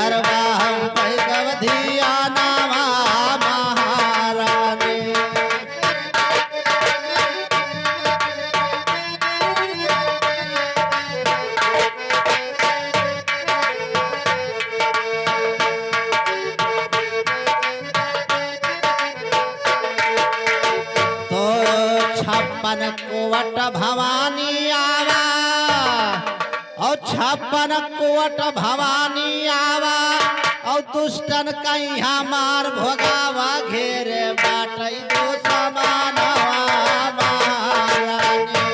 करवा हम पे गवधिया नावा महारानी। तो 56 कोवट भवानी आवा और 56 कोवट भवानी आवा और दुष्टन कहीं हमार भोगावा घेरे बाटई दो समानवा महारानी।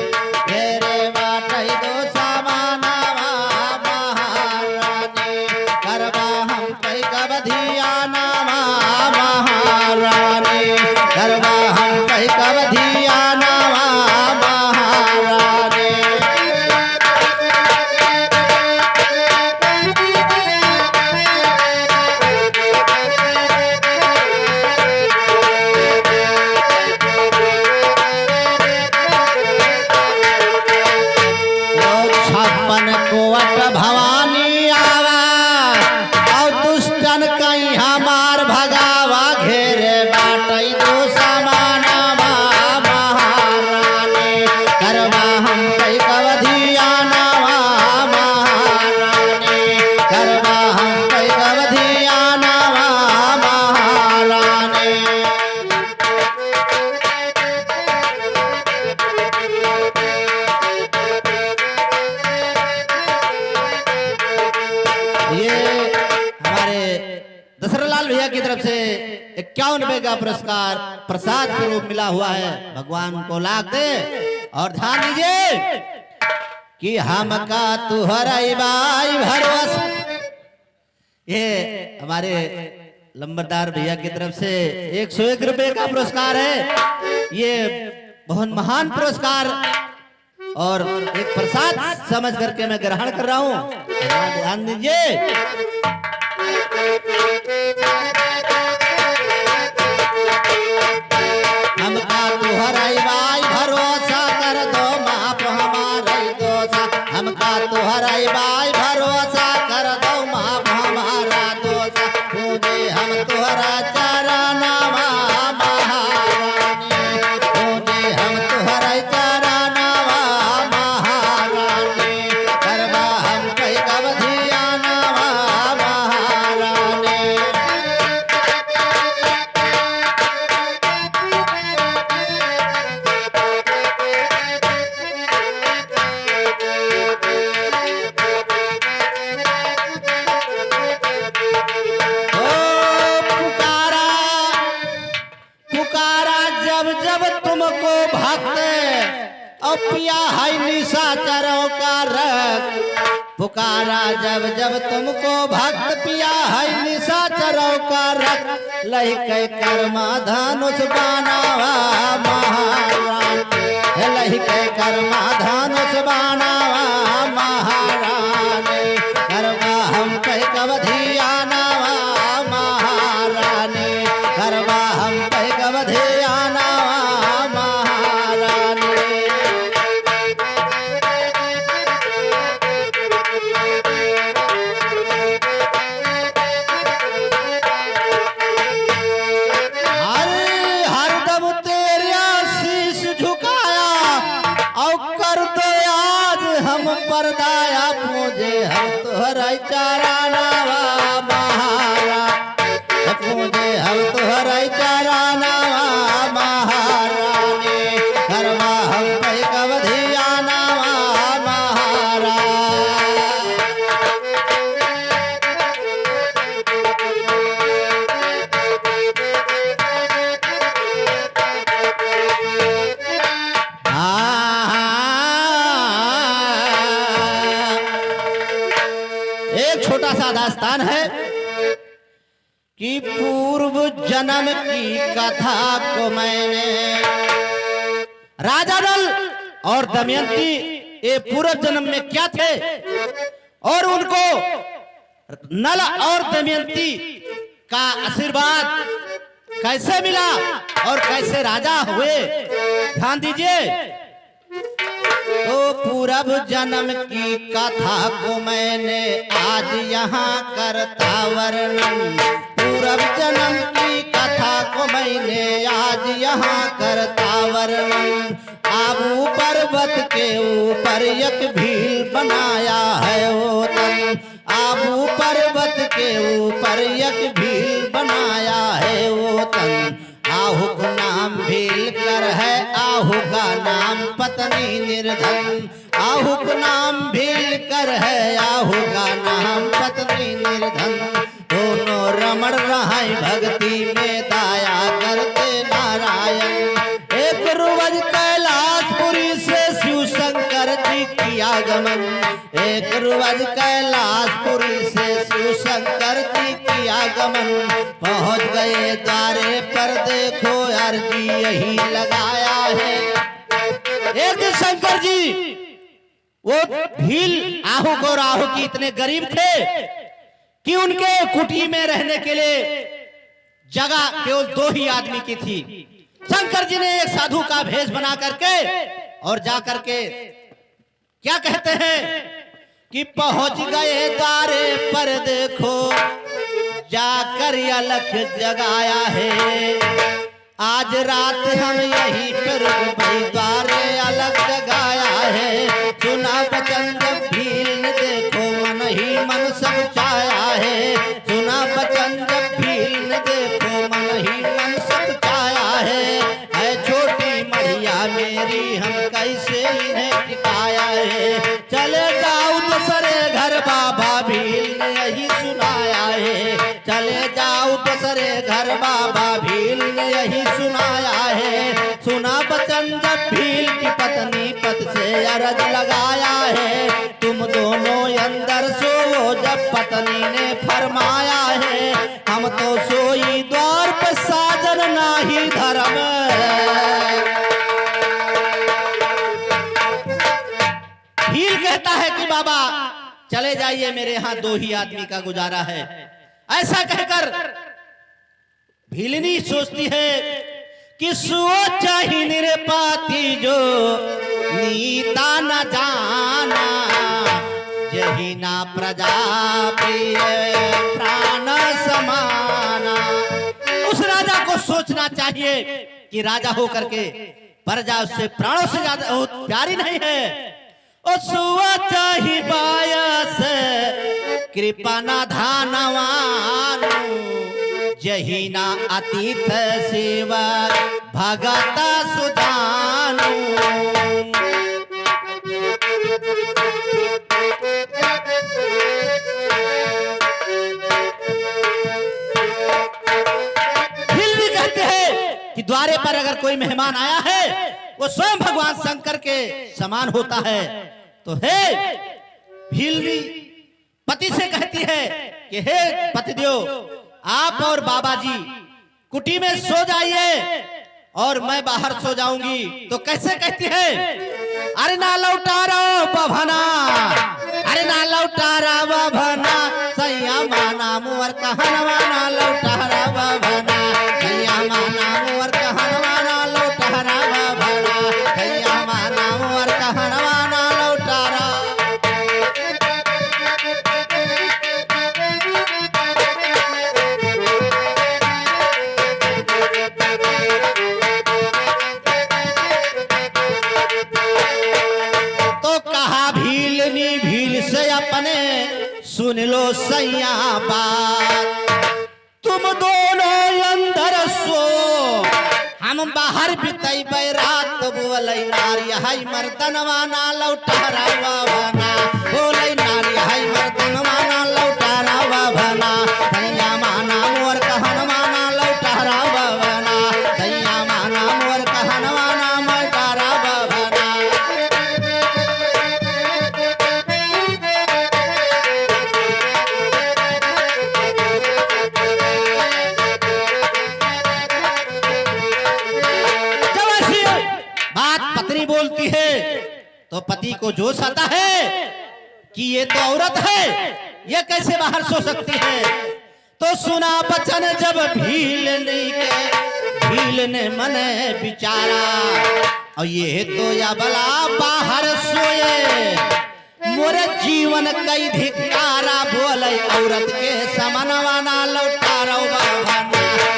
घेरे बाटई दो समानवा महारानी। करवा हम पे गवधिया नावा महारानी। करवा हम पे गवधिया नावा महारानी। कोवट भवानी आवा और दुष्टन कहीं हमार भगावा घेरे बाटई दो समानवा महारानी। करवा हम पे गवधिया नावा महारानी। करवा हम पे गवधिया नावा महारानी। ये हमारे दशरथलाल भैया की तरफ से 51 रुपए का पुरस्कार प्रसाद स्वरूप मिला हुआ है। भगवान को लाख दे। और ध्यान दीजिए कि हमका तुहराई बाई भरोसा। ये हमारे लंबरदार भैया की तरफ से 101 रुपए का पुरस्कार है। ये बहुत महान पुरस्कार और एक प्रसाद समझ करके मैं ग्रहण कर रहा हूँ। ध्यान दीजिए। हमका तुहराई बाई भरोसा कर दो माप हमारा दोसा। हमका तुहराई बाई भरोसा कर दो माप हमारा दोसा। पूजे हम तुहरा चरणवा महारानी। पूजे हम तुहरा चरणवा महारानी। करवा हम पे गवधिया नावा महारानी। पुकारा पुकारा जब जब तुमको भक्त और पिया है निशाचरों का रक्त। पुकारा जब जब तुमको भक्त पिया है निशाचरों का रक्त। लहिके कर्मा धनुष बनावा महारानी। लहिके कर्मा धनुष बनावा महारानी। करवा हम पे गवधिया नावा महारानी। करवा हम पे गवधिया नावा महारानी। हरदम तेरे शीश झुकाया और कर दो आज हम परदाया। पूजे हम तुहरा चरणावा महारा। पूजे हम तुहरा चरणावा महारानी। करवा हम पे गवधिया नावा महारा। एक छोटा सा दास्तान है कि पूर्व जन्म की कथा को मैंने राजा नल और दमयंती ये पूर्व जन्म में क्या थे और उनको नल और दमयंती का आशीर्वाद कैसे मिला और कैसे राजा हुए। ध्यान दीजिए। तो पूरब जन्म की कथा को मैंने आज यहाँ करता वर्णन। पूरब जन्म की कथा को मैंने आज यहाँ करता वर्णन। आबू पर्वत के ऊपर एक भील बनाया है वो तन। आबू पर्वत के ऊपर एक भील बनाया है वो तन। आहू का नाम भील कर है, आहू का नाम पत्नी निर्धन। आहू का नाम भील कर है, आहू का नाम पत्नी निर्धन। दोनों रमण रहाय भक्ति में दाया करते नारायण। एक रोज कैलाशपुरी से शिव शंकर जी की आगमन। एक रोज कैलाशपुरी से शिव शंकर जी की आगमन। पहुंच गए द्वारे पर, देखो अर्जी यही लगाया है। एक दिन शंकर जी वो भील आहू को राहु की इतने गरीब थे कि उनके कुटी में रहने के लिए जगह केवल 2 ही आदमी की थी। शंकर जी ने एक साधु का भेष बना करके और जा करके क्या कहते हैं कि पहुंच गए द्वारे पर, देखो जाकर अलख जगाया है। आज रात हम यहीं पर द्वारे अलग जगाया है। सुना बचन जब भील ने, देखो मन ही मन सब चाया है। सुना बचन जब भील ने, देखो मन ही मन सब चाया है छोटी मढ़िया मेरी, हम कैसे इन्हें टिकाया है। चले जाओ दूसरे घर, बाबा भील ने यही सुनाया है। चले जाओ दूसरे घर, बाबा भील ने यही सुनाया है। सुना बचन जब भील की पत्नी पत से अरज लगाया है। तुम दोनों अंदर सोओ, जब पत्नी ने फरमाया है। हम तो सोई द्वार पर साजन नाही धर्म। भील कहता है कि बाबा चले जाइए, मेरे यहाँ 2 ही आदमी का गुजारा है। ऐसा कहकर भीलनी सोचती है कि सोचा ही निरपाती जो नीता न जाना। यही ना प्रजा प्रिय प्राण समाना। उस राजा को सोचना चाहिए कि राजा हो करके प्रजा उससे प्राणों से ज्यादा प्यारी नहीं है। ही बायस कृपा न धानवान। जही ना अतीत सेवा भगत सुदानु। भील भी कहते हैं कि द्वारे पर अगर कोई मेहमान आया है, वो स्वयं भगवान शंकर के समान होता है। तो हे भीलनी पति से कहती है कि हे पतिदेव, आप और बाबा जी कुटी में सो जाइए और मैं बाहर सो जाऊंगी। तो कैसे कहती है, अरे ना लौटा रहो बभना, अरे ना लौटा रहा बभना। सैया माना मुअर कहनवा ना लौटा रहा बभना। सैया माना मुअर कहनवा ना लौटा रहा बभना। सैया माना मुअर कहनवा ना लौटा रहा। अपने सुन लो सैया बात, तुम दोनों अंदर सो, हम बाहर बिताई रात। बोले नारी हाय मर्दनवा ना लौटा रवा बना। बोले नारी हाय मर्दनवा ना लौटा रवा बना। सैया माना मोर कहनवा ना लौटा रवा बना। सैया माना मोर कहनवा ना लौटा रवा बना। बोलती है तो पति को जोश आता है कि ये तो औरत है, ये कैसे बाहर सो सकती है। तो सुना बचन जब भील ने मन विचारा, और ये तो या बला बाहर सोए मोरे जीवन कई धिकारा बोले औरत के समनवाना लौटा रो बाबा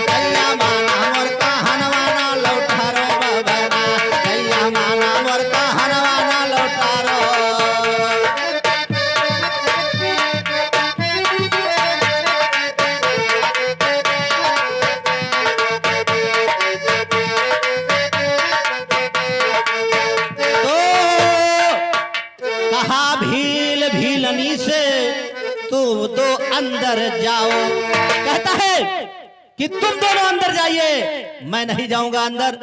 कैया माना मोर कहनवाना लौटा रो बाबा कैया माना मोर कहनवाना लौटा रो। भील भीलनी से तुम दो अंदर जाओ, कहता है कि तुम दोनों अंदर जाइए, मैं नहीं जाऊंगा अंदर,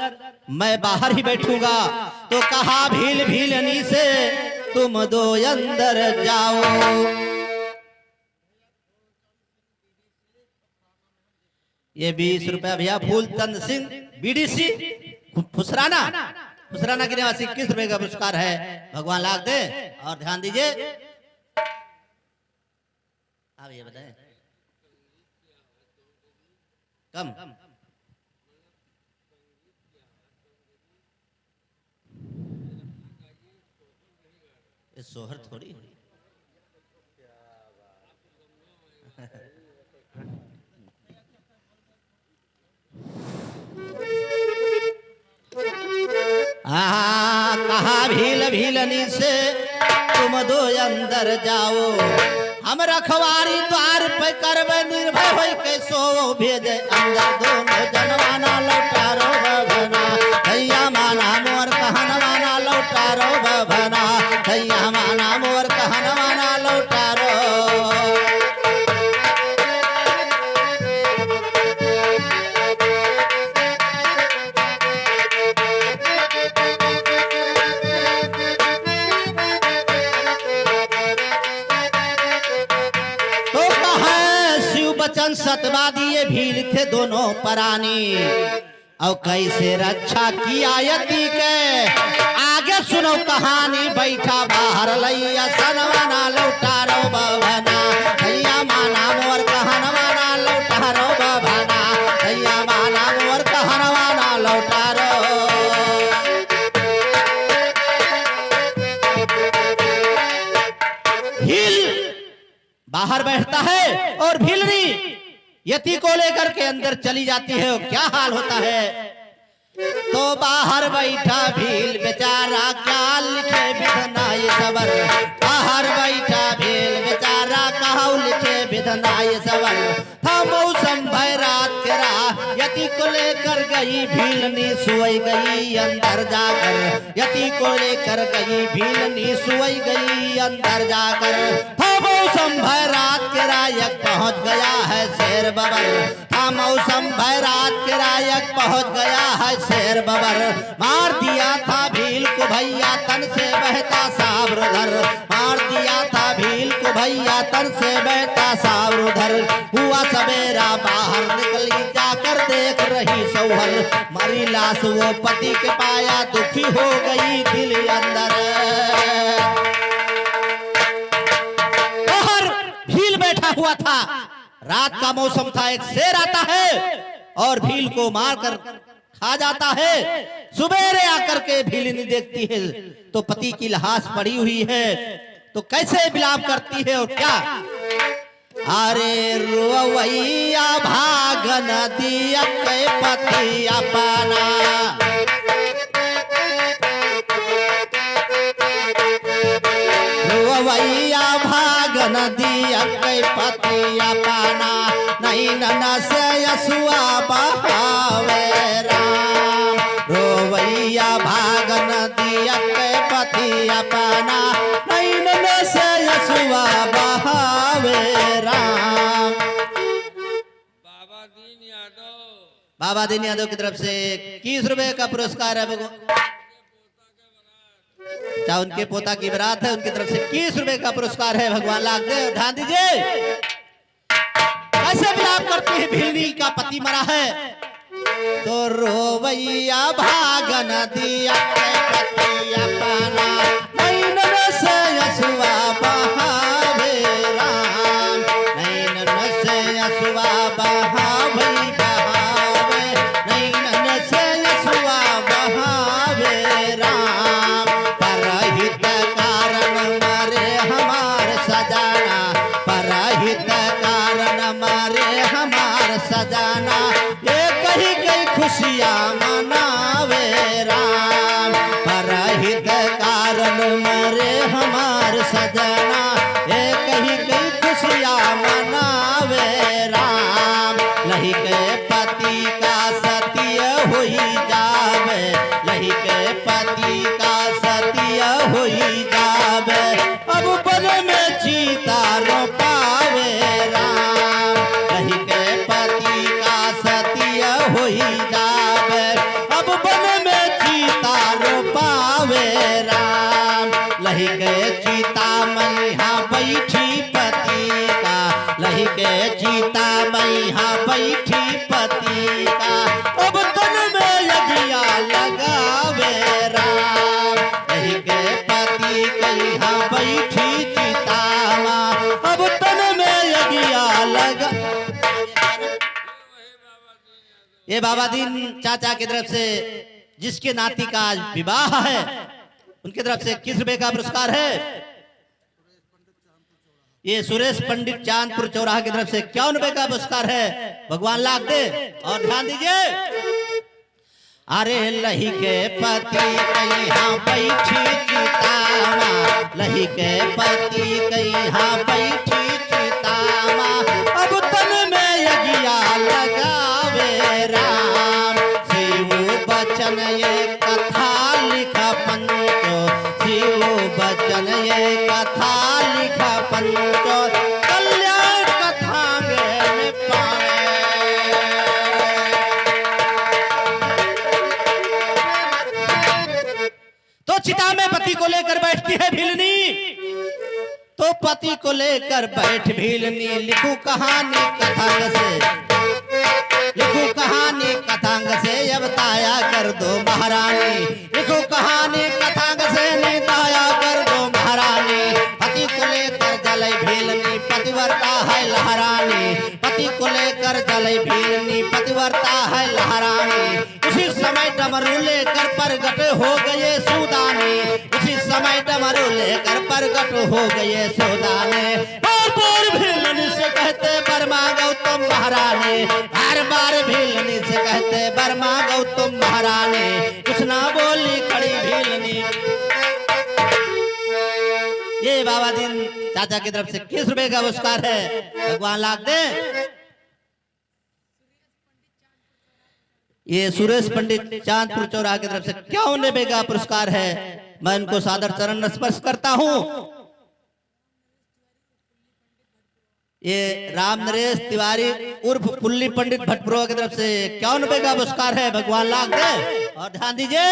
मैं बाहर ही बैठूंगा। तो कहा भील भीलनी से तुम दो अंदर जाओ। ये 20 रुपया भैया फूलचंद सिंह बीडीसी फुसराना फुसराना के निवासी 21 रुपए का पुरस्कार है, भगवान लाख दे। और ध्यान दीजिए, आप ये बताएं कम इस सोहर थोड़ी कहा भील भीलनी से तुम दो अंदर जाओ, हम रखवारी द्वार पे करबे निर्भय होई के सो भेजे अंदर दोनों जनवाना लौटा रो बभना भैया माना मोर कहनवाना लौटा रो बभना भैया माना मोर कहनवाना लौटा रो। सतवादी ये भील थे दोनों परानी, और कैसे रक्षा किया यति के आगे सुनो कहानी। बैठा बाहर लैया सनवाना लौटा रो बभना भैया माना मोर कहनवाना लौटा रो बभना भैया माना मोर कहनवाना लौटा रो। भील बाहर बैठता है और भीलनी यति को लेकर के अंदर चली जाती है। और क्या हाल होता है, तो बाहर बैठा भील बेचारा क्या लिखे विधना ये सबर, बाहर बैठा भील बेचारा कहू लिखे विधना ये सबर। था मौसम भय रात के राह यति को लेकर गई भीलनी सुई गई अंदर जाकर, यति को लेकर गई भीलनी सुई गई अंदर जाकर। था मौसम भय रात के रायक पहुंच गया है शेर बबर, था मौसम भय रात के रायक पहुंच गया है शेर बबर। मार दिया था भील को भैया तन से बहता सावर उधर, मार दिया था भील को भैया तन से बहता सावर उधर। हुआ सवेरा बाहर निकली जाकर देख रही सौहर, मरी लाश वो पति के पाया दुखी हो गई दिल अंदर। बाहर भील बैठा हुआ था, रात का मौसम था, एक शेर आता है और भील को मारकर खा जाता है। सुबेरे आकर के भीलनी देखती है तो पति की लाश पड़ी हुई है, तो कैसे विलाप करती है और क्या। अरे रुवैया भाग नदिया के पति अपना, रुवैया भाग नदिया के पति अपना, नहीं नन से यसुआ बहावे राम। रोवैया भाग नदिया के पति अपना, नहीं नन से यसुआ बहावे राम। बाबा दीन यादव की तरफ से 21 रुपए का पुरस्कार है चाहे उनके पोता की बरात है, उनकी तरफ से 21 रुपए का पुरस्कार है, भगवान लाख दे। ध्यान दीजिए, कैसे विलाप करती है भीलनी का पति मरा है। तो रोवैया भाग नदिया के पति अपना, नैन से यसुआ बहावे राम, नैन से यसुआ बहावे बहावे, नैन से यसुआ बहावे सजाना, ये कही गई खुशियाँ मनावे राम। परहित कारण मरे हमार सजना, ये कही गई खुशियाँ मनावे राम। लही के पति का सत्य हुई जावे, लही के पति का सत्य हुई जावे। अब बन में चीता रो पावे राम, लही के पति का सत्य हुई जावे। अब बन में चीता रो पावे राम। लही के चीता मैया बैठी पति का, लही के चीता मैया बैठी पति का। अब तन में लगिया लगावे राम, लही के पति कहिया बैठी चीता माँ। अब तन में लगिया लगा। ये बाबा दीन चाचा की तरफ से जिसके नाती का आज विवाह है, उनकी तरफ से 21 रुपए का पुरस्कार है। ये सुरेश पंडित चांदपुर चौराहा की तरफ से 51 रुपए का पुरस्कार है। भगवान लाख दे। और ध्यान दीजिए, अरे लही के पति कहिया बैठी चितामा, लही के पति कहिया बैठी चितामा। अब तन में यज्ञा लगावे राम, शिव बचन ये कथा लिखा पंचो, शिव बचन ये कथा लिखा पंचो। कल्याण कथांगे में पावे। तो चिता में पति को लेकर बैठती है भीलनी, तो पति को लेकर बैठ भीलनी। लिखू कहानी कथांग से, लिखू कहानी कथांग से, अब ताया कर दो महारानी। लिखू कहानी कथांग से, निताया कर दो महारानी। पति को लेकर जलई भीलनी, पतिव्रता है लहरानी। पति को लेकर जलई भीलनी, पतिव्रता है लहरानी। उसी समय डमरू लेकर प्रगट हो गए सूदाने, उसी समय डमरू लेकर प्रगट हो गए सूदाने। बार बार भीलनी से कहते बर्मा गौतम महारानी, बार बार भीलनी से कहते बर्मा गौतम महारानी। कुछ ना बोली खड़ी भीलनी। ये बाबा दीन चाचा की तरफ से 21 रुपए का पुरस्कार है। भगवान लाख दे। ये सुरेश पंडित चांदपुर चौराहा की तरफ से 51 रुपए का पुरस्कार है। मैं उनको सादर चरण स्पर्श करता हूं। ये राम नरेश तिवारी उर्फ पुल्ली पंडित भटपुरा की तरफ से 51 रुपए का पुरस्कार है। भगवान लाख दे। और ध्यान दीजिए,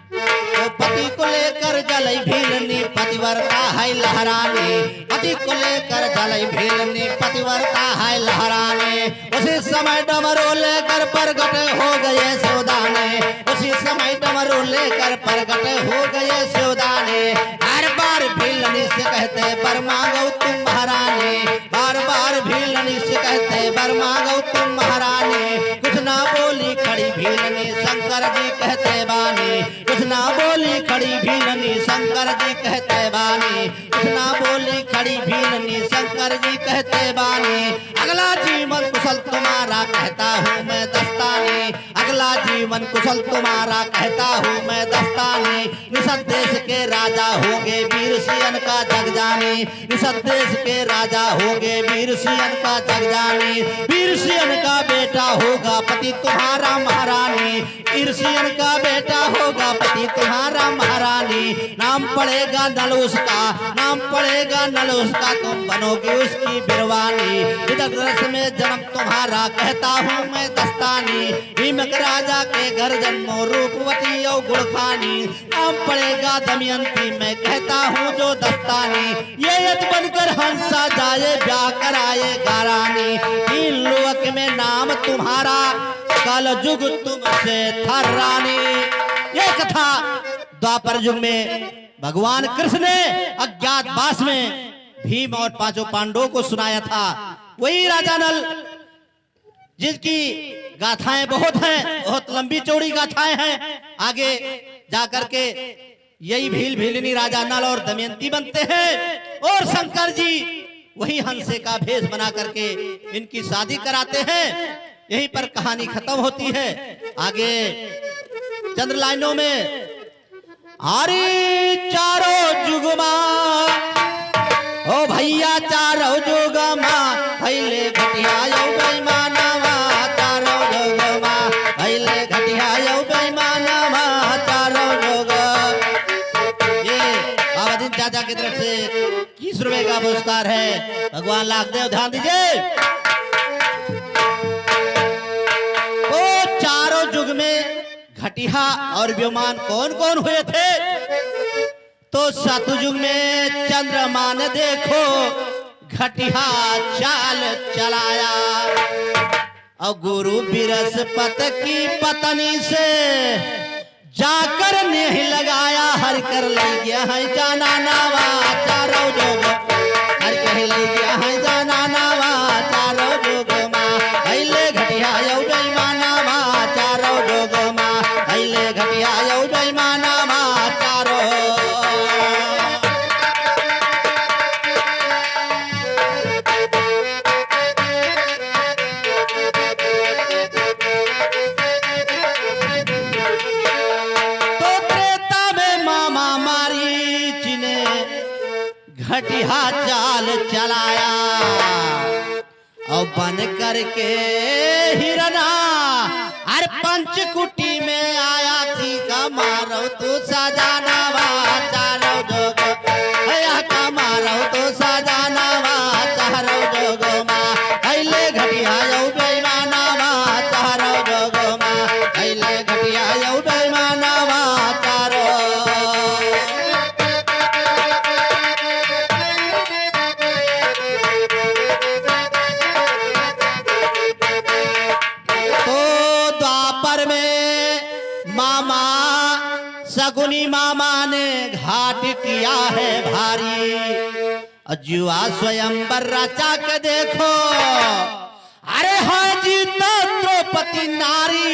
तो पति को लेकर जलई भीलनी, पतिव्रता है लहरानी। पति को लेकर जलई भीलनी, पतिव्रता है लहरानी। उसी समय डमरू लेकर प्रगट हो गए सौदाने, उसी समय डमरू लेकर प्रगट हो गए सौदाने। बार बार भीलनी से कहते बर्मा गौतम महारानी, बार बार भीलनी से कहते बर्मा गौतम महारानी। कुछ ना बोली खड़ी भीलनी, शंकर जी कहते बानी। कुछ ना बोली खड़ी भीलनी, शंकर जी कहते बानी। कुछ ना बोली खड़ी भीलनी, शंकर जी कहते बानी। अगला जीवन कुशल तुम्हारा कहता हूँ मैं दस्तानी, अगला जीवन कुशल तुम्हारा कहता हूँ मैं दस्तानी। निषद देश के राजा होंगे वीर सियन का जग जानी, निषद देश के राजा होंगे वीर सियन का जग जानी। वीर सियन का बेटा होगा पति तुम्हारा महारानी, वीर सियन का बेटा होगा पति तुम्हारा महारानी। नाम पड़ेगा नलूस का, नाम पड़ेगा नलूस का, तुम बनोगे उसकी बिरवानी। विदग रस में जन्म तुम्हारा कहता हूँ मैं दस्तानी। भीमक राजा के घर जन्मो रूपवती और गुणखानी। नाम पड़ेगा दमयंती मैं कहता हूँ जो दस्तानी। ये यद बनकर हंसा जाए ब्याह कराए गारानी। तीन लोक में नाम तुम्हारा कल जुग तुमसे थर्रानी। ये कथा द्वापर युग में भगवान कृष्ण ने अज्ञातवास में भीम और पांचों पांडवों को सुनाया था। वही राजा नल, जिसकी गाथाएं बहुत हैं, बहुत लंबी चौड़ी गाथाएं हैं। आगे जाकर के यही भील भीलनी राजा नल और दमयंती बनते हैं। और शंकर जी वही हंसे का भेष बना करके इनकी शादी कराते हैं। यहीं पर कहानी खत्म होती है। आगे चंद्र लाइनों में अरे चारों जुगमा ओ भैया चारों जुगमा भैले घटिया यौ बेईमानवा चारों जुगमा भैले घटिया यौ बेईमानवा चारों जुग। ये बाबा दीन चाचा की तरफ से 20 रुपए का पुरस्कार है। भगवान लाखदेव ध्यान दीजिए। तो चारों जुग में घटिया और बेईमान कौन कौन हुए थे? तो सतयुग में चंद्रमा ने देखो घटिया चाल चलाया और गुरु बृहस्पति की पत्नी से जाकर नहीं लगाया। हर कर ले गया है जाना नावा चारों जोग हर कह ले गया है जाना नावा चारों जोग माँ पहले घटिया यौ बेईमानवा चारों जोग माँ पहले घटिया यौ बेईमानवा चारों। घटिया चाल चलाया और बन करके हिरना अरे पंचकुटी में आया थी का मारो तो सजानावा चारों जोग भैया का मारो तो सजानावा चारों जोग माँ पहले घटिया यौ बेईमानवा चारों जोग माँ पहले घटिया यौ बेईमानवा चारों। सगुनी मामा ने घाट किया है भारी जुआ स्वयंवर रचा के देखो अरे हाँ जीता द्रौपदी नारी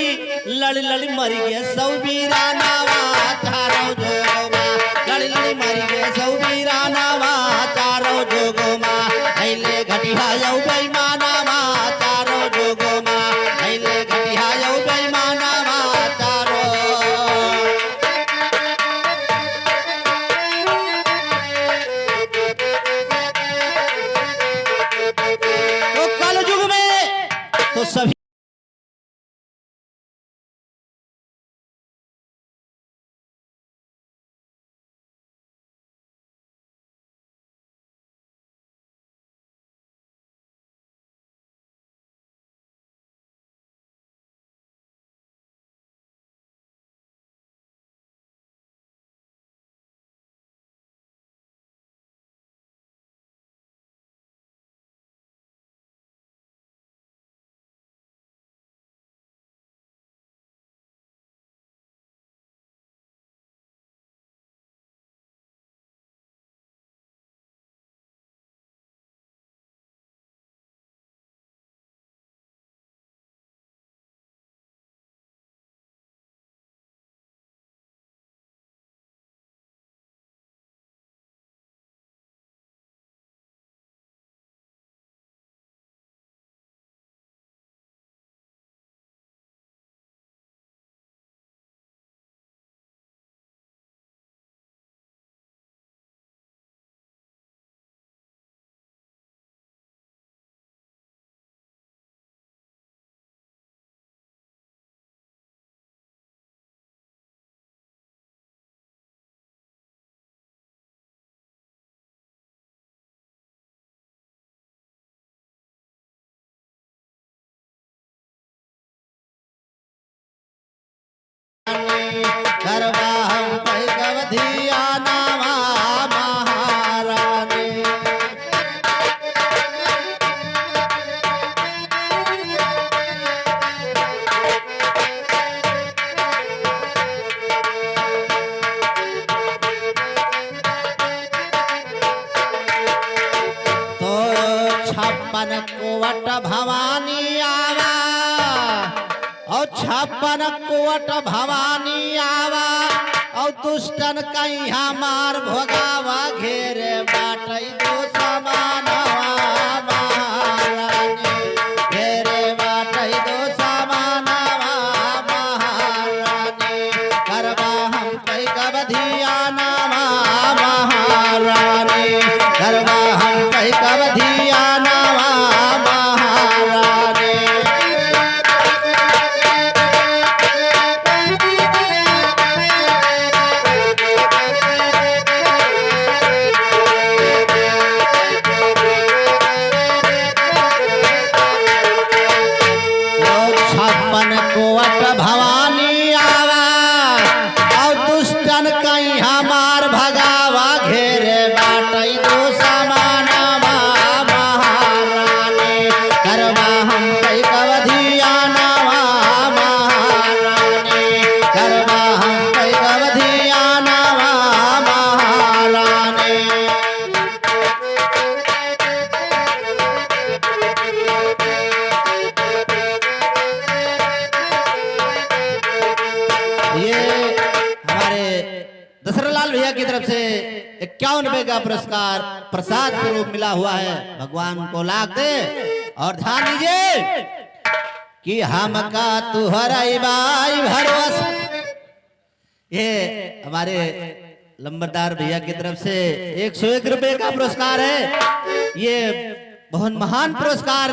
लड़ लड़ मरी गए सौ वीरानावा चारों जोगमा लड़ लड़ मरी गए सौ वीरानावा चारों जोगमा पहले घटिया यौ बेईमानवा चारों जोगमा पहले घटिया यौ बेईमानवा चारों। तो सभी गरबा हम पैगवधिया नावा महारानी तो 56 कोवट भवानी आवा और 56 कोवट भवानी आवा और दुष्टन कहीं मार भोगावा घेरे बाटई तो समानवा। ₹51 का पुरस्कार प्रसाद स्वरूप मिला हुआ है। भगवान को लाख दे और ध्यान दीजिए कि हमका तुहराई बाई भरोसा। ये हमारे लंबरदार भैया की तरफ से ₹101 का पुरस्कार है। ये बहुत महान पुरस्कार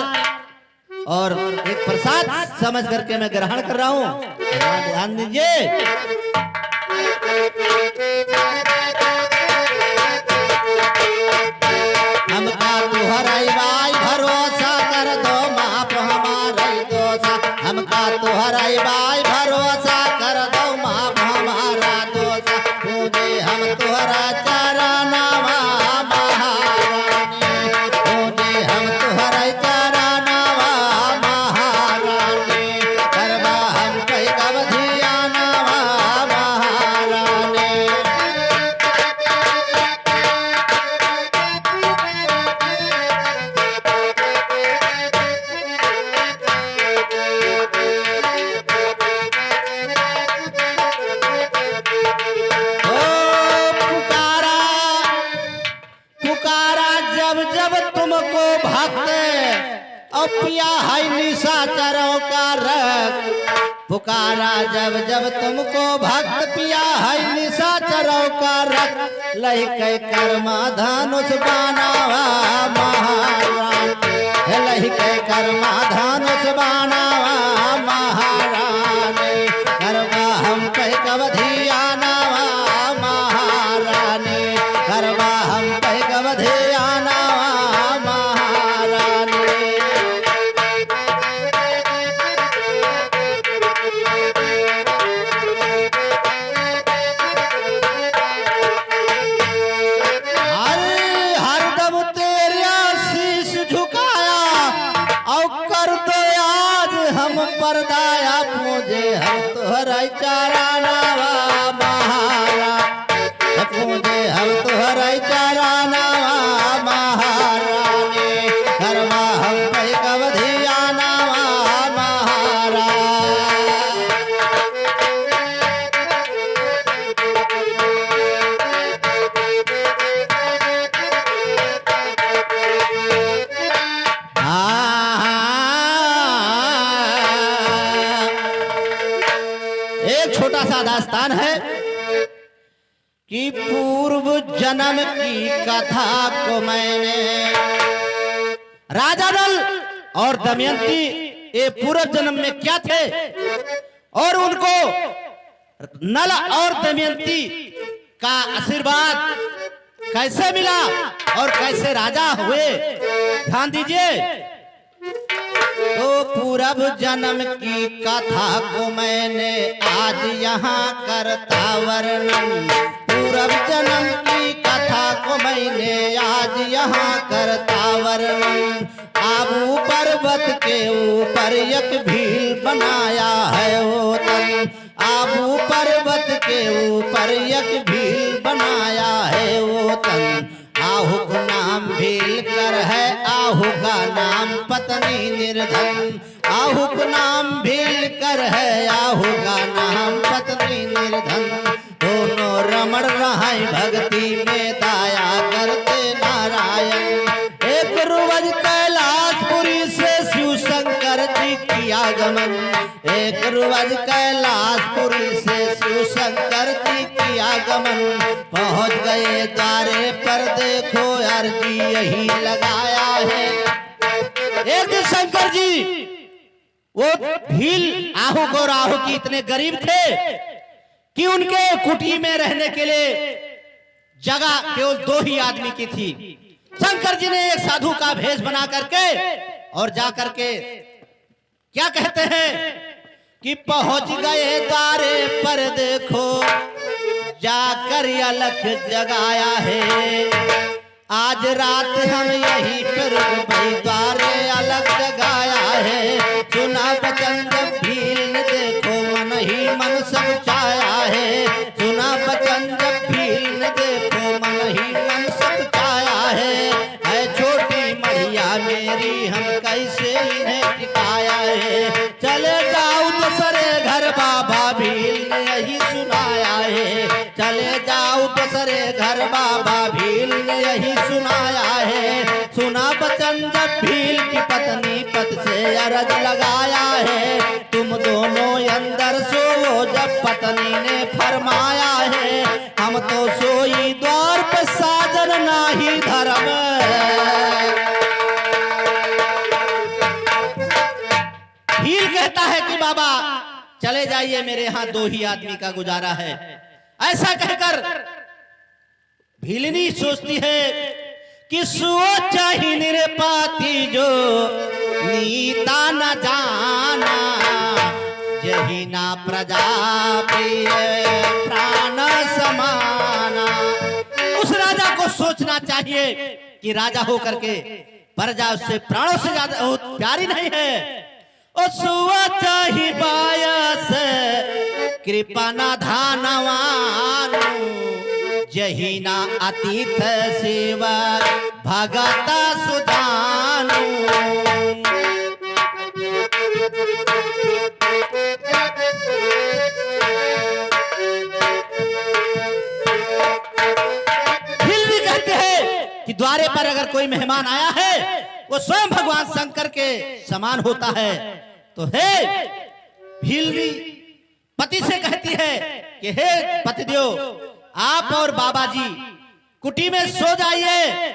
और एक प्रसाद समझ करके मैं ग्रहण कर रहा हूँ। ध्यान दीजिए। हमका तुहराई बाई भरोसा कर दो माफ हमारा दोषा। हमका तुहराई बाई भरोसा कर दो माफ हमारा दोषा। पूजे हम तुहरा चरनावा महारानी। पूजे हम तुहरा चरनावा महारानी। करवा हम कई कवधियानावा महारानी। जब तुमको भक्त और पिया है निशाचरों का रक्त। पुकारा जब जब तुमको भक्त पिया है निशाचरों का रक्त। लही के कर्मा धनुष बनावा महारानी। लही के कर्मा धनुष बनावा महारानी। करवा हम पे कवधियानावा महारानी। करवा हम पे कवधियानावा महारानी। हरदम तेरा शीश झुकाया और कर दो आज हम परदाया। पूजे हम तुहरा चरनावा महारानी। पूजे हम तुहरा चरनावा महारानी। करवा हम पे कवधियानावा महारानी। एक छोटा सा दास्तान है कि पूर्व जन्म की कथा को मैंने राजा नल और दमयंती ये पूर्व जन्म में क्या थे और उनको नल और दमयंती का आशीर्वाद कैसे मिला और कैसे राजा हुए। ध्यान दीजिए। तो पूर्व जन्म की कथा को मैंने आज यहाँ करता वर्णन। पूर्व जन्म की कथा को मैंने आज यहाँ करता वर्णन। आबू पर्वत के ऊपर एक भील बनाया है वो तन। आबू पर्वत के ऊपर एक भील बनाया है वो तन। आहू का नाम भील कर है, आहू का नाम पत्नी निर्धन। आहू का नाम भील कर है, आहू का नाम पत्नी निर्धन। दोनों रमण रहाई भक्ति में दाया करते नारायण। एक रोज कैलाशपुरी से शिव शंकर जी की आगमन। एक रोज कैलाशपुरी से शिव शंकर जी की आगमन। पहुंच गए द्वारे पर देखो अर्जी यही लगाया है। एक दिन शंकर जी वो भील आहू को राहु की इतने गरीब थे कि उनके कुटी में रहने के लिए जगह केवल 2 ही आदमी की थी। शंकर जी ने एक साधु का भेष बना करके और जा करके क्या कहते हैं कि पहुंच गए द्वारे पर देखो जाकर अलख जगाया है। आज रात हम यहीं पर भाई द्वारे अलग जगाया है। सुना बचन जब भील ने देखो मन ही मन सब छाया है। सुना बचन जब भील ने देखो मन ही मन सब छाया है। छोटी मढ़िया मेरी हम कैसे इन्हें टिकाया है। चले जाओ दूसरे घर बाबा भील ने यही सुनाया है। चले जाओ जाओ दूसरे घर बाबा भील ने यही सुनाया है। सुना बचन जब भील की पत्नी पत से अरज लगाया है, तुम दोनों अंदर सोओ जब पत्नी ने फरमाया है, हम तो सोई द्वार पे साजन नाही धर्म। भील कहता है कि बाबा चले जाइए, मेरे यहाँ 2 ही आदमी का गुजारा है। ऐसा कहकर भीलनी सोचती है कि सोचा ही निरपाती जो नीता न जाना, यही ना प्रजा प्रिय प्राण समाना। उस राजा को सोचना चाहिए कि राजा होकर के प्रजा उससे प्राणों से ज्यादा प्यारी नहीं है। ही बायस कृपा न धानवान, जही ना अतीत सेवा भगत सुदानु। भील भी कहते हैं कि द्वारे पर अगर कोई मेहमान आया है वो स्वयं भगवान शंकर के समान होता है। तो हे भीलनी पति से कहती है कि हे पतिदेव, आप और बाबा जी कुटी में सो जाइए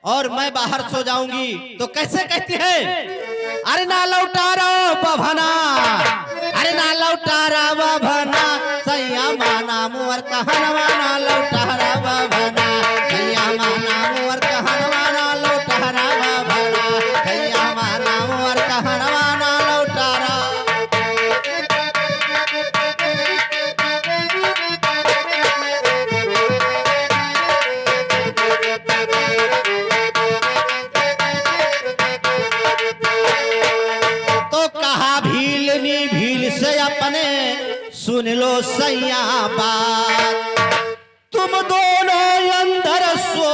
और मैं बाहर सो जाऊंगी। तो कैसे कहती है, अरे ना लौटा रहो बभना, अरे ना लौटा रहा बभना, सैया माना मुअर कहनवा ना लौटा रहा बभना, सैया माना मुअर कहनवा ना लौटा रहा बभना, सैया माना मुअर कहनवा ना लौटा रहा। सुन लो सैया बात, तुम दोनों अंदर सो,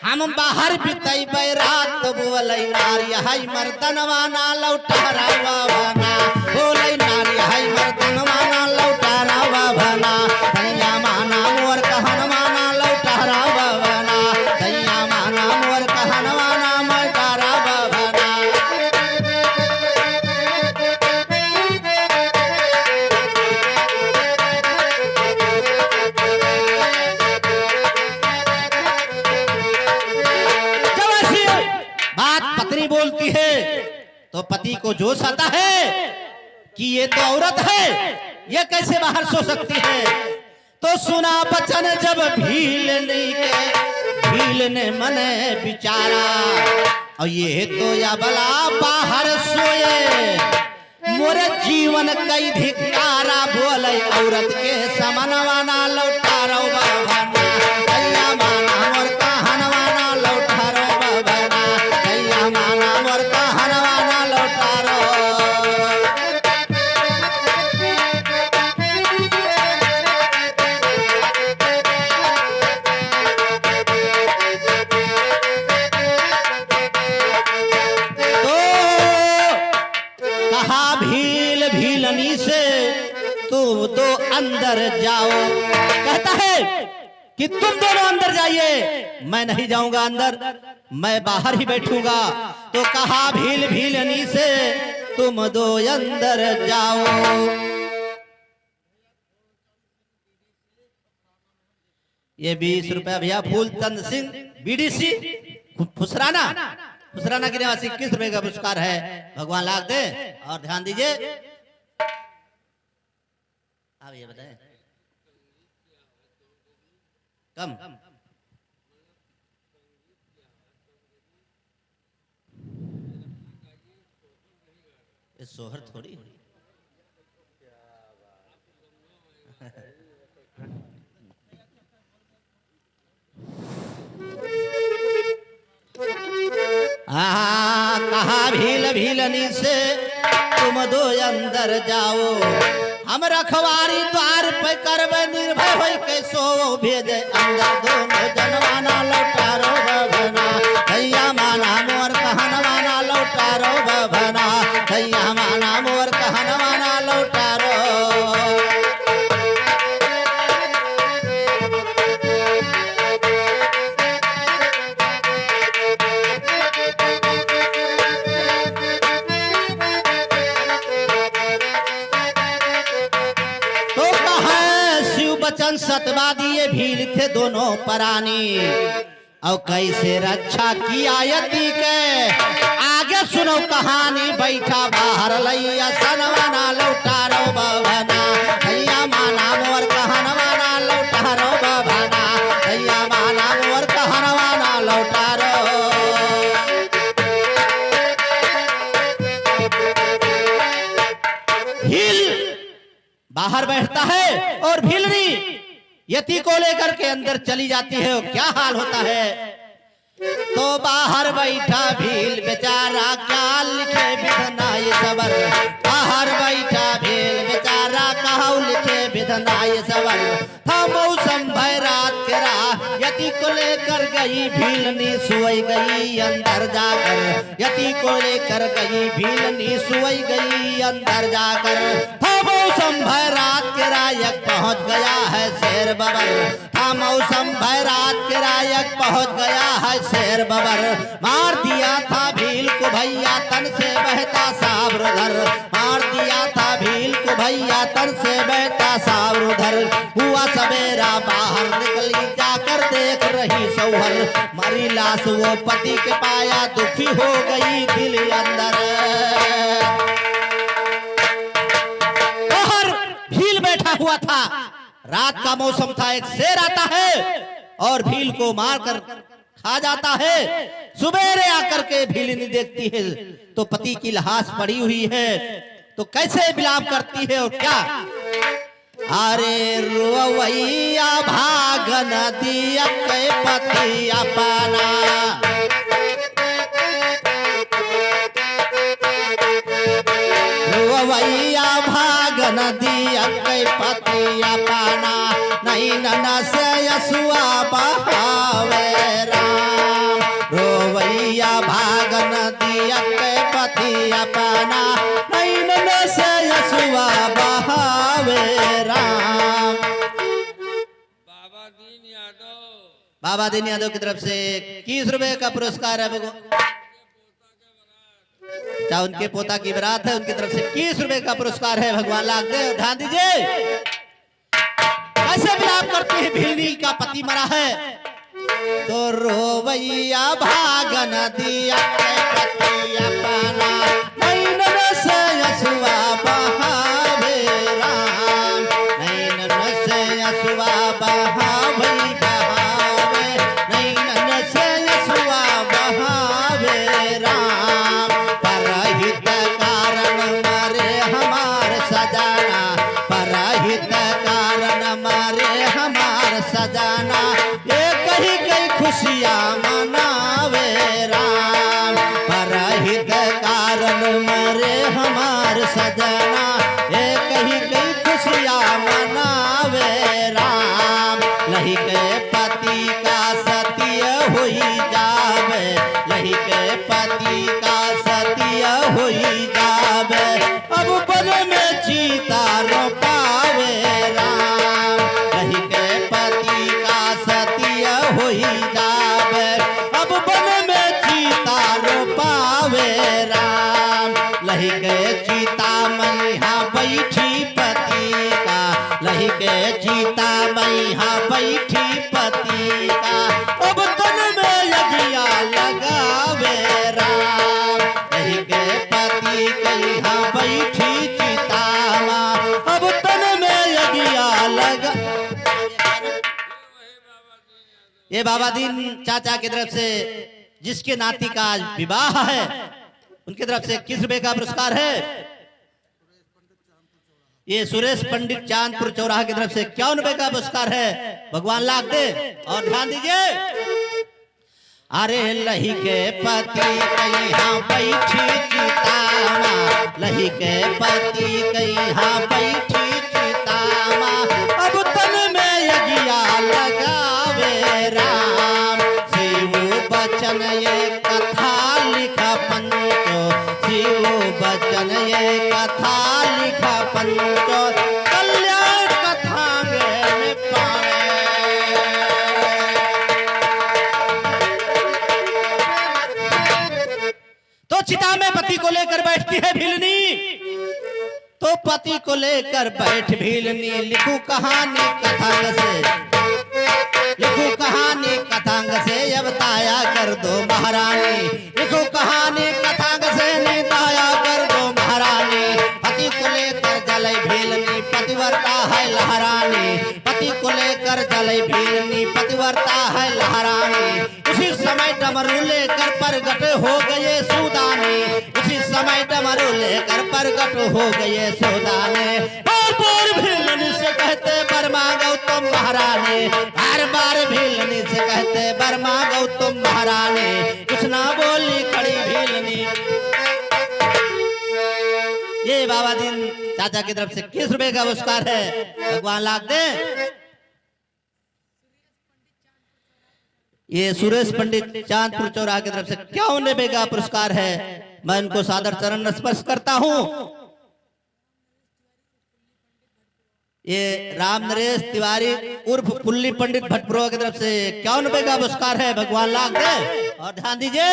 हम बाहर बिताई रात। बोले नारी हाय मर्दनवा ना लौटा रवा बना, बोले नारी हाय मर्दनवा ना लौटा रवा बना, सैया माना मोर कहनवा ना लौटा रवा बना, सैया माना मोर कहनवा ना लौटा रवा बना। बोलती है तो पति को जोश आता है कि ये तो औरत है, ये कैसे बाहर सो सकती है। तो सुना बचन जब भील ने मने बिचारा, और ये तो या भला बाहर सोए, मोरे जीवन कई धिकारा। बोले औरत के समनवा ना लौटा रो बाबा, सैया माना मोर कहनवा ना लौटा रो बाबा, सैया माना मोर कहनवा ना लौटा रो। भीलनी से तुम तो अंदर जाओ, कहता है कि तुम दोनों अंदर जाइए, मैं नहीं जाऊंगा अंदर, मैं बाहर ही बैठूंगा। तो कहा भीलनी से तुम दो अंदर जाओ। ये 20 रुपया भैया फूलचंद सिंह बीडीसी फुसराना के निवासी 21 रुपए का पुरस्कार है, भगवान लाख दे। और ध्यान दीजिए, आप ये बताएं कम ये सोहर थोड़ी कहा भीलनी से तुम दो अंदर जाओ, हम रखवारी द्वार पे करबे निर्भय होई के सो भेजे अंदर दोनों जनवाना लौटा रो बभना, भैया माना मोर कहनवाना लौटा रो बभना, भैया माना मोर कहनवाना लौटा रो। वचन सतवादी ये भील थे दोनों परानी। और कैसे रक्षा किया यति के आगे सुनो कहानी। बैठा बाहर लैया सनवाना लौटा रो बभना भैया माना मोर कहनवाना लौटा रो बभना भैया माना मोर कहनवाना लौटा रो। भील बाहर बैठता है और भीलनी यति को लेकर के अंदर चली जाती है। और क्या हाल होता है तो बाहर बैठा भील बेचारा क्या लिखे विधना ये सबर। बाहर बैठा भील बेचारा कहा लिखे विधना ये सबर। था मौसम भय रात के राह यति को लेकर गई भीलनी सुई गई अंदर जाकर। यति को लेकर गई भीलनी सुई गई अंदर जाकर। था मौसम भय रात के रायक पहुंच गया है शेर बबर। था मौसम भय रात के रायक पहुंच गया है शेर बबर। मार दिया था भील को भैया तन से बहता साबरुधर। मार दिया था भील को भैया तन से बहता साबरुधर। हुआ सवेरा बाहर निकली जाकर देख रही सौहर। मरी लाश वो पति के पाया दुखी हो गई दिल अंदर। बाहर भील बैठा हुआ था, रात का मौसम था। एक शेर आता है और भील को मारकर खा जाता है। सुबेरे आकर के भीलनी देखती है तो पति की लाश पड़ी हुई है। तो कैसे विलाप करती है और क्या। अरे रोवैया भागन दिया के पति अपना। रोवैया भागन दिया के पति अपना। नहीं न से यसुआ बहावे राम। रोवैया भागन दिया के पति अपना। नहीं न से यसुआ बहावे राम। बाबा दीन यादव की तरफ से 21 रुपए का पुरस्कार है भगवान। चाहे उनके पोता की बारात है, उनकी तरफ से 21 रुपए का पुरस्कार है। भगवान लाख दे। ध्यान दीजिए कैसे विलाप करती है भीलनी का पति मरा है। तो रोवैया भागन दिया के पति अपना। नैन से यसुआ बहावे राम। नैन से यसुआ बहावे बहावे। नैन से यसुआ बहावे राम। परहित कारण मरे हमार सजाना। परहित कारण मरे हमार सजाना। एक ही कई खुशियाँ मनावे राम। परहित कारण मरे हमार सजना। एक ही कई खुशियाँ मनावे राम। लही के पति का सत्य हुई जावे। लही के पति का सत्य हुई जावे। अब बन में चीता रो पावे राम। लही के पति का सत्य हुई जावे। अब बन में चीता रो पावे राम। लही के चीता मैया बैठी पति का। लही के चीता मैया बैठी पति का। अब तन में यज्ञा लगावे राम। लही के पति कहिया बैठी चिता माँ। अब तन में यज्ञा लगा। ये बाबा दीन चाचा की तरफ से जिसके नाती का आज विवाह है, उनकी तरफ से 21 रुपए का पुरस्कार है। ये सुरेश पंडित चांदपुर चौराहा की तरफ से 51 रुपए का पुरस्कार है। भगवान लाख दे। और ध्यान दीजिए अरे लही के पति कहिया बैठी चितामा। लही के पति कहिया बैठी चितामा। अब तन में यज्ञा लगावे राम। शिव बचन ये कथा लिखा पंचो। शिव बचन ये कथा लिखा पंचो। कल्याण कथा में पावे। तो चिता में पति को लेकर बैठती है भीलनी। तो तो पति को लेकर बैठ भीलनी, लिखूं कहानी कथांग से, लिखूं कहानी कथांग से, अब दाया कर दो महारानी, लिखूं कहानी कथांग से, नहीं दाया कर दो महारानी। पति को लेकर जलई भीलनी, पतिव्रता है लहरानी, पति को लेकर जलई भीलनी, पतिव्रता है लहरानी। उसी समय डमरू लेकर प्रगट हो गए सूदाने, उसी समय डमरू लेकर प्रगट हो गए सूदाने। बार भीलनी से कहते बर्मा गौतम महारानी, बार बार भीलनी से कहते बर्मा गौतम महारानी, कुछ ना बोली खड़ी भीलनी। ये बाबा दिन चाचा की तरफ से 20 रुपए का पुरस्कार है, भगवान लाख दे। ये सुरेश पंडित चांदपुर चौराहा की तरफ से 51 रुपए का पुरस्कार है, मैं इनको सादर चरण स्पर्श करता हूं। ये राम नरेश तिवारी उर्फ पुल्ली पंडित भटपुरा की तरफ से 51 रुपए का पुरस्कार है, भगवान लाख दे। और ध्यान दीजिए,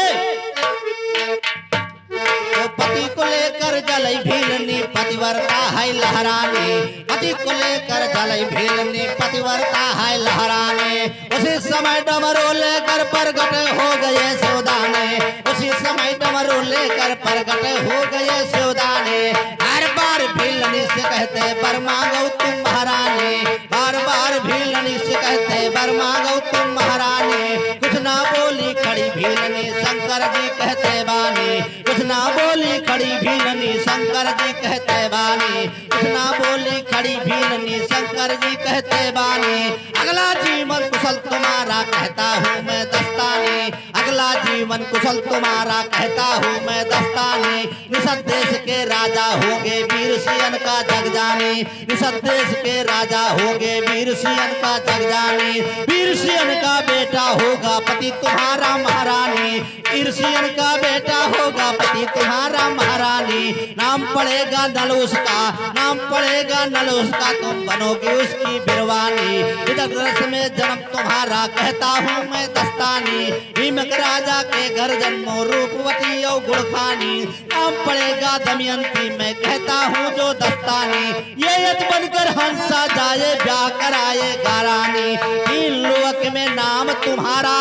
तो पति को लेकर जलई भीलनी, पतिव्रता है लहरानी, पति को लेकर जलई भीलनी, पतिव्रता है लहरानी। उसी समय डमरू लेकर प्रगट हो गए सौदाने, उसी समय डमरू लेकर प्रगट हो गए सौदाने। बार बार भीलनी से कहते बर्मा गौतम महारानी, बार बार भीलनी से कहते बर्मा गौतम महारानी, कुछ ना बोली खड़ी भीलनी, शंकर जी कहते बानी, कुछ ना बोली खड़ी भीलनी, शंकर जी कहते बानी, कुछ ना बोली खड़ी भीलनी, शंकर जी कहते बानी। अगला जीवन कुशल तुम्हारा कहता हूँ मैं दस्तानी, अगला जीवन कुशल तुम्हारा कहता हूँ मैं दस्तानी। निषद देश के राजा होगे वीर सियन का जग जानी, निषद देश के राजा होगे वीर सियन का जग जानी। वीर सियन का बेटा होगा पति तुम्हारा महारानी, वीर सियन का बेटा होगा पति तुम्हारा महारानी। नाम पड़ेगा नलूस का, नाम पड़ेगा नलूस का, तुम बनोगे उसकी बिरवानी। विदग रस में जन्म तुम्हारा कहता हूँ मैं दस्तानी, भीमक राजा के घर जन्मो रूपवती और गुणखानी। नाम पड़ेगा दमयंती मैं कहता हूँ जो दस्तानी, ये यद बनकर हंसा जाए ब्याह कराए गारानी। तीन लोक में नाम तुम्हारा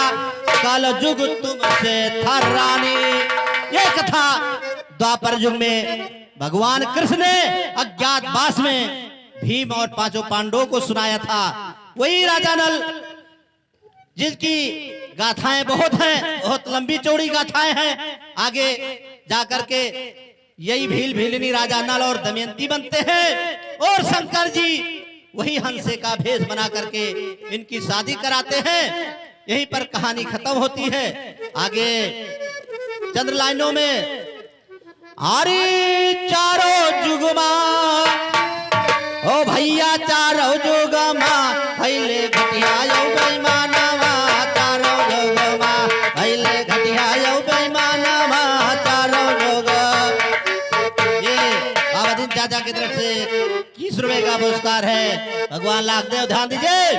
कल जुग तुमसे थर्रानी। ये कथा द्वापर युग में भगवान कृष्ण ने अज्ञातवास में भीम और पांचों पांडवों को सुनाया था। वही राजा नल, जिसकी गाथाएं बहुत हैं, बहुत लंबी चौड़ी गाथाएं हैं। आगे जाकर के यही भील भीलनी राजा नल और दमयंती बनते हैं, और शंकर जी वही हंसे का भेष बना करके इनकी शादी कराते हैं। यहीं पर कहानी खत्म होती है। आगे चंद्र लाइनों में आरी चारों जुगमा, ओ भैया चारों जुगमा, पहले घटिया यौ बेईमानवा, चारों जुगमा, पहले घटिया यौ बेईमानवा, चारों जुग। ये बाबा दिन चाचा की तरफ से 20 रुपए का पुरस्कार है, भगवान लाख देव। ध्यान दीजिए,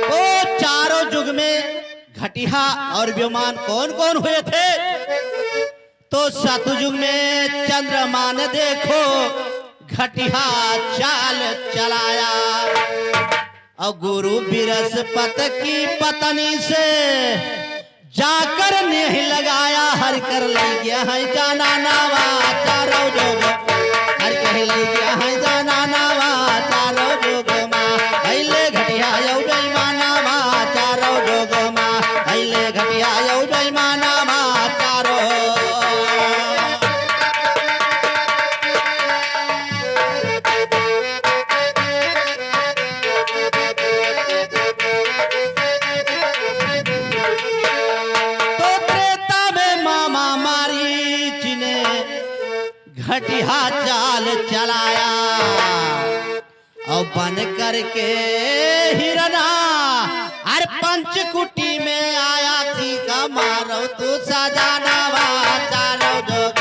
तो चारों जुग में घटिया और बेईमान कौन कौन हुए थे? तो सतयुग में चंद्रमा ने देखो घटिया चाल चलाया, और गुरु बृहस्पति की पत्नी से जाकर नहीं लगाया, हर कर ले गया है जाना नावा, चारों जुग हर कर ले गया है जाना नावा, चारों जुग माँ पहले घटिया यौ बेईमानवा, चारों जुग माँ पहले घटिया यौ बेईमानवा, चारों। घटिया चाल चलाया, और बन करके हिरना हर पंचकुटी में आया थी का मारो तू सजानावा, चारों जोग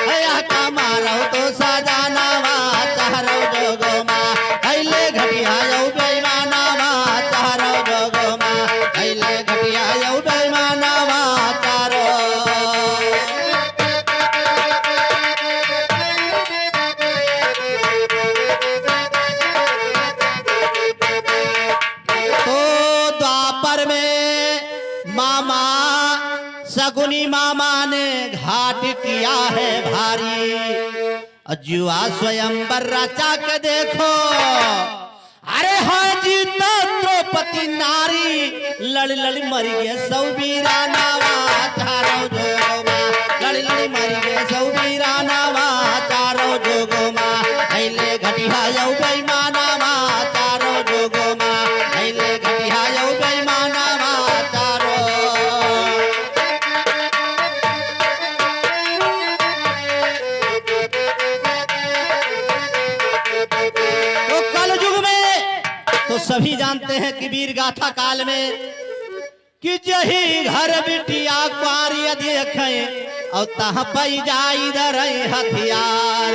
भैया का मारो तू सजानावा, चारों जोग माँ पहले घटिया यौ बेईमानवा, चारों जोग माँ पहले घटिया यौ बेईमानवा, चारों। सगुनी मामा ने घाट किया है भारी, जुआ स्वयंवर रचा के देखो, अरे हाँ जीता द्रौपदी नारी, लड़ लड़ मरी गए सौ वीरा नावा चारों जोगोमा, लड़ लड़ मरी गए सौ वीरा नावा चारों जोगोमा, ऐले घटिया यौ बेईमानावा चारों जोगोमा, ऐले घटिया यौ बेईमानावा चारों। तो कल युग में तो सभी जानते हैं कि वीर गाथा काल में कि जही घर बिटिया कुआरी देखें और तह पई जाई दरई हथियार,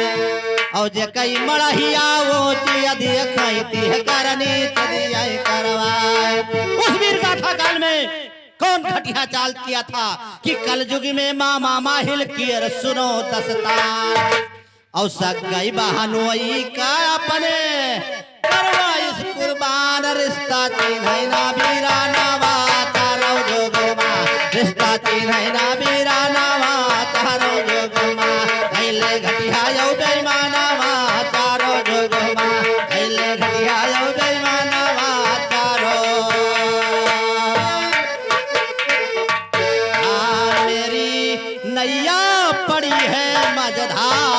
और जे कई मड़हिया वो चिया देखें तिह करनी चदियाई करवाए। उस वीर गाथा काल में कौन घटिया चाल किया था कि कल युग में मामा माहिल कियर सुनो दस्तार, और सगई बहनोई का अपने करवाइस कुर्बान, रिश्ता चिन्हैना वीरा नावा चारों जोगोमा, रिश्ता चिन्हैना वीरा नावा चारों जोगोमा, ऐले घटिया यौ बेईमानावा चारों जोगोमा, ऐले घटिया यौ बेईमानावा चारों। मेरी नैया पड़ी है मझधार,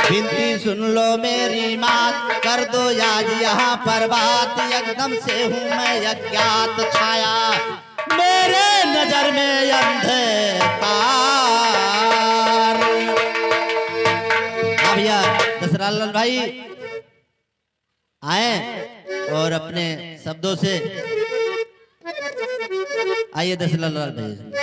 बिनती सुन लो मेरी बात, कर दो आज यहाँ पर बात, एकदम से हूँ मैं अज्ञात छाया, मेरे नजर में अंधकार। अब यार दशरथ भाई आए और अपने शब्दों से, आइए दशरथ भाई।